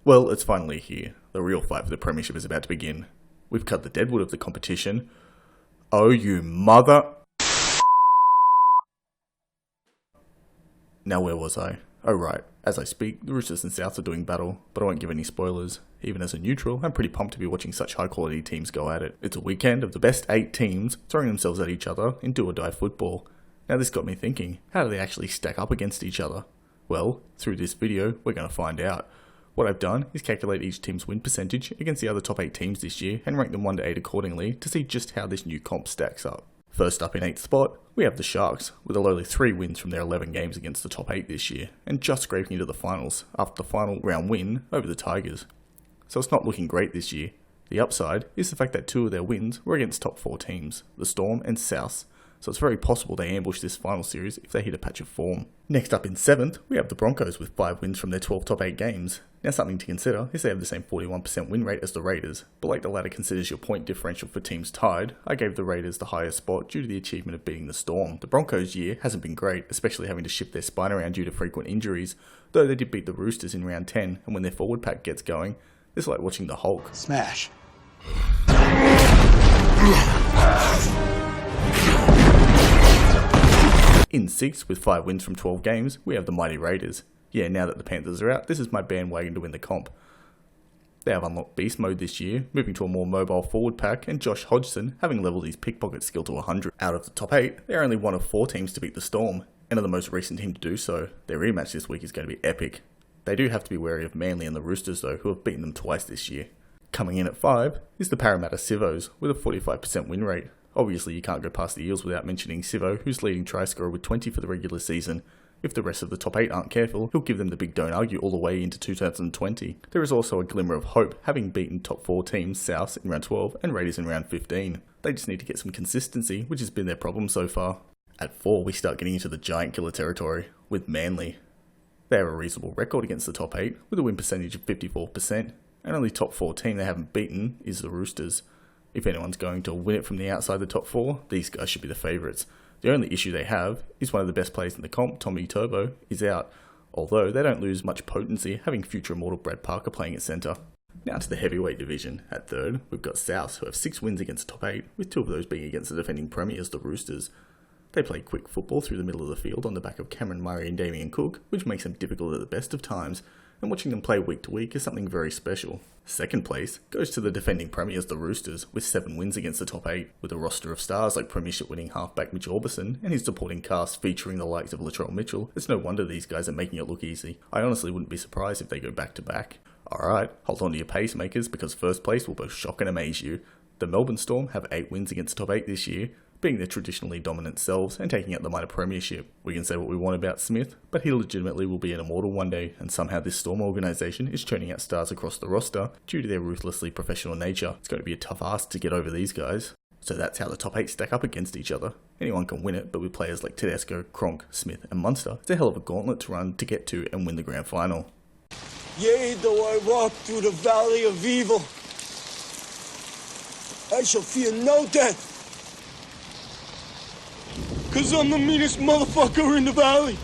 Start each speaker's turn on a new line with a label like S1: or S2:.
S1: Well, it's finally here. The real fight for the premiership is about to begin. We've cut the deadwood of the competition. Oh, you mother... Now where was I? Oh right, as I speak, the Roosters and Souths are doing battle, but I won't give any spoilers. Even as a neutral, I'm pretty pumped to be watching such high quality teams go at it. It's a weekend of the best 8 teams throwing themselves at each other in do or die football. Now this got me thinking, how do they actually stack up against each other? Well, through this video, we're going to find out. What I've done is calculate each team's win percentage against the other top 8 teams this year and rank them 1 to 8 accordingly to see just how this new comp stacks up. First up in 8th spot, we have the Sharks, with a lowly 3 wins from their 11 games against the top 8 this year, and just scraping into the finals after the final round win over the Tigers. So it's not looking great this year. The upside is the fact that 2 of their wins were against top 4 teams, the Storm and Souths, so it's very possible they ambush this final series if they hit a patch of form. Next up in 7th, we have the Broncos with 5 wins from their 12 top 8 games. Now something to consider is they have the same 41% win rate as the Raiders, but like the ladder considers your point differential for teams tied, I gave the Raiders the highest spot due to the achievement of beating the Storm. The Broncos' year hasn't been great, especially having to shift their spine around due to frequent injuries, though they did beat the Roosters in round 10, and when their forward pack gets going, it's like watching the Hulk.
S2: Smash.
S1: In 6th, with 5 wins from 12 games, we have the mighty Raiders. Yeah, now that the Panthers are out, this is my bandwagon to win the comp. They have unlocked beast mode this year, moving to a more mobile forward pack, and Josh Hodgson having levelled his pickpocket skill to 100. Out of the top 8, they're only one of 4 teams to beat the Storm, and are the most recent team to do so. Their rematch this week is going to be epic. They do have to be wary of Manly and the Roosters though, who have beaten them twice this year. Coming in at 5 is the Parramatta Civos, with a 45% win rate. Obviously you can't go past the Eels without mentioning Sivo, who's leading try scorer with 20 for the regular season. If the rest of the top 8 aren't careful, he'll give them the big don't argue all the way into 2020. There is also a glimmer of hope, having beaten top 4 teams, Souths in round 12 and Raiders in round 15. They just need to get some consistency, which has been their problem so far. At 4 we start getting into the giant killer territory, with Manly. They have a reasonable record against the top 8, with a win percentage of 54%, and only top 4 team they haven't beaten is the Roosters. If anyone's going to win it from the outside the top 4, these guys should be the favourites. The only issue they have is one of the best players in the comp, Tommy Turbo, is out, although they don't lose much potency having future immortal Brad Parker playing at centre. Now to the heavyweight division. At 3rd, we've got Souths, who have 6 wins against the top 8, with 2 of those being against the defending premiers, the Roosters. They play quick football through the middle of the field on the back of Cameron Murray and Damien Cook, which makes them difficult at the best of times, and watching them play week to week is something very special. Second place goes to the defending premiers, the Roosters, with 7 wins against the top 8, with a roster of stars like premiership winning halfback Mitch Orbison and his supporting cast featuring the likes of Latrell Mitchell. It's no wonder these guys are making it look easy. I honestly wouldn't be surprised if they go back to back. Alright, hold on to your pacemakers because first place will both shock and amaze you. The Melbourne Storm have 8 wins against the top 8 this year, being their traditionally dominant selves and taking out the minor premiership. We can say what we want about Smith, but he legitimately will be an immortal one day, and somehow this Storm organisation is churning out stars across the roster due to their ruthlessly professional nature. It's going to be a tough ask to get over these guys. So that's how the top 8 stack up against each other. Anyone can win it, but with players like Tedesco, Cronk, Smith and Munster, it's a hell of a gauntlet to run to get to and win the grand final.
S3: Yea, though I walk through the valley of evil, I shall fear no death. 'Cause I'm the meanest motherfucker in the valley.